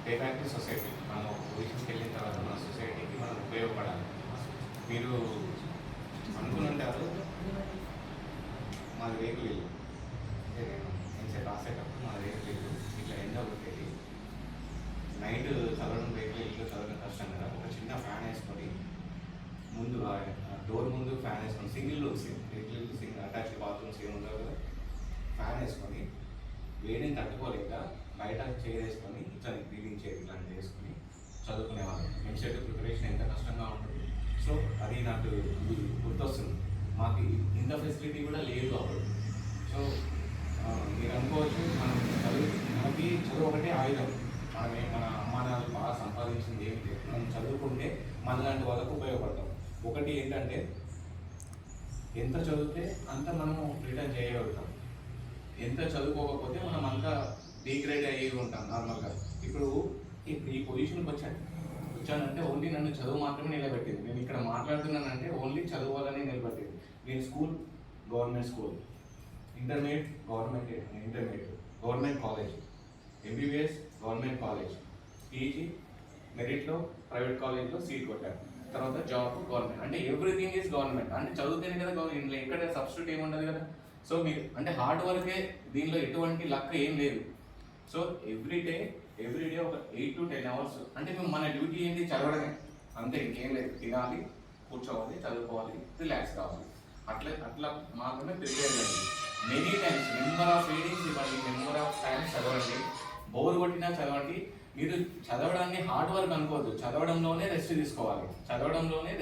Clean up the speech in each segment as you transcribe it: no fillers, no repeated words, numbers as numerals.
Pay back to society. మనం ఒక పొజిషన్కి వెళ్ళిన తర్వాత మన సొసైటీకి మనం ఉపయోగపడాలి. మీరు అనుకుని ఉంటారు మాది రేకులు ఇల్లు, అంటే నేను రాసేటప్పుడు మా రేకులు ఇల్లు ఇట్లా ఎండ కొట్టేది, నైట్ చదవడం రేకులు ఇల్లు చదవడం కష్టం కదా. ఒక చిన్న ఫ్యాన్ వేసుకొని ముందు డోర్ ముందు ఫ్యాన్ వేసుకొని, సింగిల్ రూమ్స్ రేకులు ఇల్లు సింగిల్ అటాచ్డ్ బాత్రూమ్స్ ఏమి ఉండవు కదా, ఫ్యాన్ వేసుకొని వేడిని తట్టుకోలేక బయట చైర్ వేసుకొని ఇట్లా బ్రీదింగ్ చైర్ ఇట్లాంటివి వేసుకొని చదువుకునేవాళ్ళం. ఎంసెట్ ప్రిపరేషన్ ఎంత కష్టంగా ఉంటుంది. సో అది నాకు గుర్తొస్తుంది. మాకు ఇంత ఫెసిలిటీ కూడా లేదు అప్పుడు. సో మీరు అనుకోవచ్చు మనకి చదువు ఒకటే ఆయుధం. మన అమ్మానాలు బాగా సంపాదించింది ఏమి లేదు. మనం చదువుకుంటే మనలాంటి వాళ్ళకు ఉపయోగపడతాం. ఒకటి ఏంటంటే ఎంత చదివితే అంత మనము రిటర్న్ చేయగలుగుతాం. ఎంత చదువుకోకపోతే మనం అంతా డిగ్రేడ్ అయ్యి ఉంటాం నార్మల్గా. ఇప్పుడు ఈ పొజిషన్కి వచ్చానంటే ఓన్లీ నన్ను చదువు మాత్రమే నిలబెట్టింది. నేను ఇక్కడ మాట్లాడుతున్నానంటే ఓన్లీ చదువుకోవాలని నిలబెట్టింది. నేను school government school, intermediate government college, MBBS government college, PG మెరిట్లో ప్రైవేట్ కాలేజ్లో సీట్ కొట్టాను. తర్వాత జాబ్ గవర్నమెంట్, అంటే ఎవ్రీథింగ్ ఈజ్ గవర్నమెంట్. అంటే చదువుతేనే కదా గవర్నమెంట్, ఎక్కడ సబ్స్టిట్యూట్ ఏమి ఉండదు కదా. సో మీరు అంటే హార్డ్ వర్కే, దీనిలో ఎటువంటి లక్ ఏం లేదు. సో ఎవ్రీడే ఒక 8 to 10 hours, అంటే మన డ్యూటీ ఏంటి, చదవడమే అంతే, ఇంకేం లేదు. తినాలి, కూర్చోవాలి, చదువుకోవాలి, రిలాక్స్ కావాలి, అట్లా మాత్రమే ప్రిపేర్ చేయండి. Many times number of readings ఇవ్వండి, నెంబర్ ఆఫ్ టైమ్స్ చదవండి, బోర్ కొట్టినా చదవండి. మీరు చదవడాన్ని హార్డ్ వర్క్ అనుకోవద్దు. చదవడంలోనే రెస్ట్ తీసుకోవాలి, చదవడంలోనే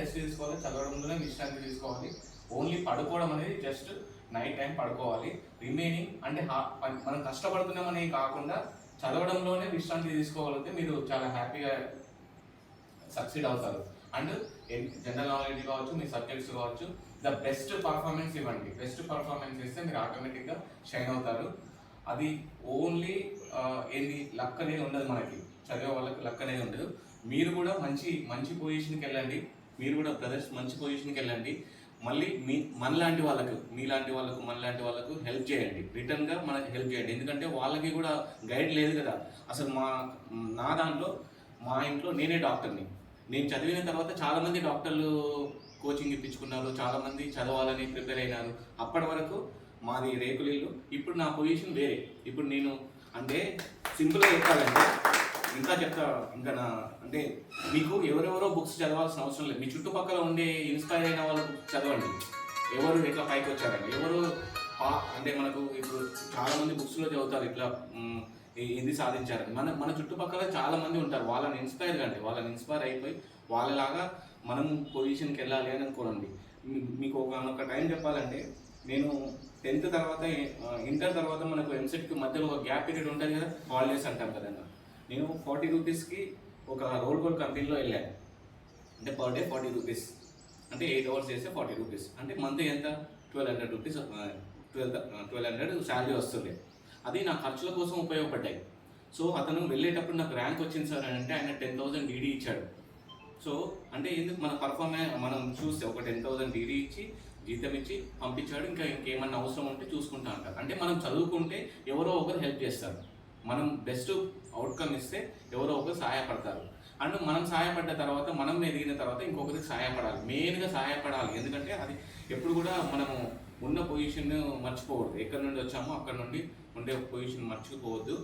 విశ్రాంతి తీసుకోవాలి. ఓన్లీ పడుకోవడం అనేది జస్ట్ నైట్ టైం పడుకోవాలి. రిమైనింగ్ అంటే మనం కష్టపడుతున్నామని కాకుండా చదవడంలోనే విశ్రాంతి తీసుకోగలిగితే మీరు చాలా హ్యాపీగా సక్సీడ్ అవుతారు. అండ్ జనరల్ నాలెడ్జ్ కావచ్చు, మీ సబ్జెక్ట్స్ కావచ్చు, ద బెస్ట్ పర్ఫార్మెన్స్ ఇవ్వండి. బెస్ట్ పర్ఫార్మెన్స్ ఇస్తే మీరు ఆటోమేటిక్గా షైన్ అవుతారు. అది ఓన్లీ లక్ అనేది ఉండదు. మనకి చదివే వాళ్ళకి లక్ అనేది ఉండదు. మీరు కూడా మంచి పొజిషన్కి వెళ్ళండి. మీరు కూడా బ్రదర్స్ మంచి పొజిషన్కి వెళ్ళండి. మళ్ళీ మీలాంటి వాళ్ళకు హెల్ప్ చేయండి. రిటర్న్గా మనకి హెల్ప్ చేయండి. ఎందుకంటే వాళ్ళకి కూడా గైడ్ లేదు కదా. అసలు నా దాంట్లో మా ఇంట్లో నేనే డాక్టర్ని. నేను చదివిన తర్వాత చాలామంది డాక్టర్లు కోచింగ్ ఇప్పించుకున్నారు, చాలామంది చదవాలని ప్రిపేర్ అయినారు. అప్పటి వరకు మాది రేకులిల్లు. ఇప్పుడు నా పొజిషన్ వేరే. ఇప్పుడు నేను అంటే సింపుల్గా చెప్పాలంటే ఇంకా అంటే మీకు ఎవరెవరో బుక్స్ చదవాల్సిన అవసరం లేదు. మీ చుట్టుపక్కల ఉండే ఇన్స్పైర్ అయిన వాళ్ళ బుక్స్ చదవండి. ఎవరు ఎట్లా పైకి వచ్చారండి, అంటే మనకు ఇప్పుడు చాలామంది బుక్స్లో చదువుతారు ఇట్లా ఇది సాధించారని. మన చుట్టుపక్కల చాలామంది ఉంటారు. వాళ్ళని ఇన్స్పైర్ అయిపోయి వాళ్ళలాగా మనం పొజిషన్కి వెళ్ళాలి అని అనుకోండి. మీకు ఒక టైం చెప్పాలంటే, నేను 10th తర్వాత ఇంటర్ తర్వాత మనకు ఎంసెట్కి మధ్యలో ఒక గ్యాప్ పీరియడ్ ఉంటుంది కదా, హాలిడేస్ అంటాం కదన్నా. నేను 40 రూపీస్కి ఒక రోల్ గోల్డ్ కంపెనీలో వెళ్ళాను. అంటే పర్ డే 40 రూపీస్, అంటే 8 hours చేస్తే 40 రూపీస్, అంటే మంత్ ఎంత 1200 రూపీస్, 1200 శాలరీ వస్తుంది. అది నా ఖర్చుల కోసం ఉపయోగపడ్డాయి. సో అతను వెళ్ళేటప్పుడు నాకు ర్యాంక్ వచ్చింది సార్ అని అంటే ఆయన 10,000 డీడీ ఇచ్చాడు. సో అంటే ఎందుకు మనం చూస్తే ఒక 10,000 డీడీ ఇచ్చి జీతం ఇచ్చి పంపించాడు. ఇంకేమన్నా అవసరం ఉంటే చూసుకుంటా అంటారు. అంటే మనం చదువుకుంటే ఎవరో ఒకరు హెల్ప్ చేస్తారు. మనం బెస్ట్ అవుట్కమ్ ఇస్తే ఎవరో ఒకరు సహాయపడతారు. అండ్ మనం సహాయపడ్డ తర్వాత, మనం ఎదిగిన తర్వాత ఇంకొకరికి సహాయపడాలి, మెయిన్గా సహాయపడాలి. ఎందుకంటే అది ఎప్పుడు కూడా మనము ఉన్న పొజిషన్ మర్చిపోవద్దు. ఎక్కడి నుండి వచ్చామో అక్కడ నుండి ఉండే పొజిషన్ మర్చిపోవద్దు.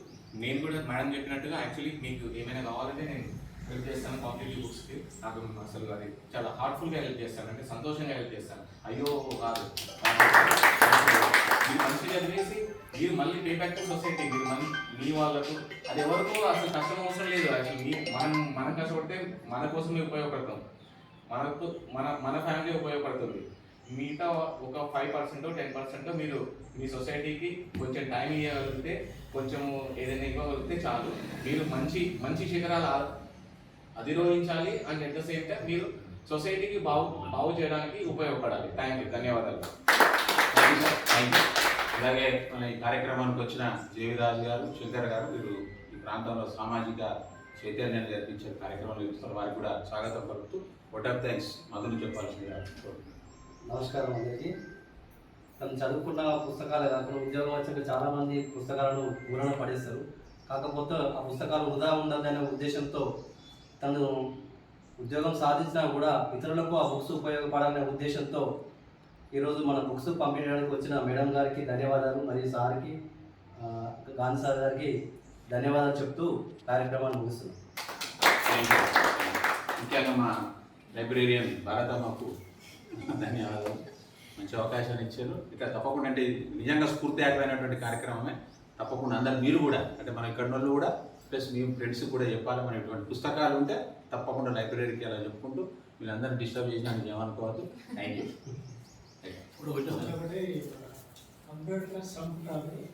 నేను కూడా మేడం చెప్పినట్టుగా యాక్చువల్లీ మీకు ఏమైనా కావాలంటే నేను హెల్ప్ చేస్తాను. కాంపిటేటివ్ బుక్స్కి నాకు అసలు అది చాలా హార్ట్ఫుల్గా హెల్ప్ చేస్తాను, అంటే సంతోషంగా హెల్ప్ చేస్తాను. అయ్యో కాదు, మీరు మంచిగా చదివేసి మీరు మళ్ళీ పే బ్యాక్ టు సొసైటీ. మీరు మీ వాళ్ళకు అది ఎవరికో అసలు కష్టం అవసరం లేదు. యాక్చువల్లీ మనం కష్టపడితే మన కోసమే ఉపయోగపడతాం, మన ఫ్యామిలీ ఉపయోగపడుతుంది. మిగతా ఒక 5% 10% మీరు మీ సొసైటీకి కొంచెం టైం ఇవ్వగలిగితే, కొంచెం ఏదైనా ఇవ్వగలిగితే చాలు. మీరు మంచి శిఖరాలు అధిరోహించాలి. And at the same time మీరు సొసైటీకి బాగు చేయడానికి ఉపయోగపడాలి. థ్యాంక్ యూ, ధన్యవాదాలు. అలాగే మన ఈ కార్యక్రమానికి వచ్చిన జేవిరాజు గారు, శంకర్ గారు, వీరు ఈ ప్రాంతంలో సామాజిక చైతన్యాన్ని జరిపించే కార్యక్రమాలు నిర్వహిస్తున్నారు. వారికి కూడా స్వాగతం పలుకుతూ వాట్ ఆఫ్ థ్యాంక్స్ మధుని చెప్పాల్సిందిగా. నమస్కారం అందరికీ. మనం చదువుకున్న పుస్తకాలే కాకుండా ఉద్యోగం వచ్చాక చాలామంది పుస్తకాలను ఊరన పడేస్తారు. కాకపోతే ఆ పుస్తకాలు వృధా ఉండదనే ఉద్దేశంతో తను ఉద్యోగం సాధించినా కూడా ఇతరులకు ఆ బుక్స్ ఉపయోగపడాలనే ఉద్దేశంతో ఈరోజు మన బుక్స్ పంపించడానికి వచ్చిన మేడం గారికి ధన్యవాదాలు, మరియు సార్కి గాంధీ సార్ గారికి ధన్యవాదాలు చెప్తూ కార్యక్రమాన్ని ముగిస్తున్నాం. Thank you. ముఖ్యంగా మా లైబ్రేరియన్ భారతమ్మకు ధన్యవాదాలు. మంచి అవకాశాన్ని ఇచ్చారు. ఇక తప్పకుండా అంటే ఇది నిజంగా స్ఫూర్తిదాయకమైనటువంటి కార్యక్రమమే. తప్పకుండా అందరు మీరు కూడా అంటే మన ఇక్కడ వాళ్ళు కూడా ప్లస్ మీ ఫ్రెండ్స్ కూడా చెప్పాలి. మన ఇటువంటి పుస్తకాలు ఉంటే తప్పకుండా లైబ్రరీకి అలా చెప్పుకుంటూ వీళ్ళందరినీ డిస్టర్బ్ చేసినా ఏమనుకోవద్దు. Thank you. ఇప్పుడు కంప్యూటర్ సంపుటాలు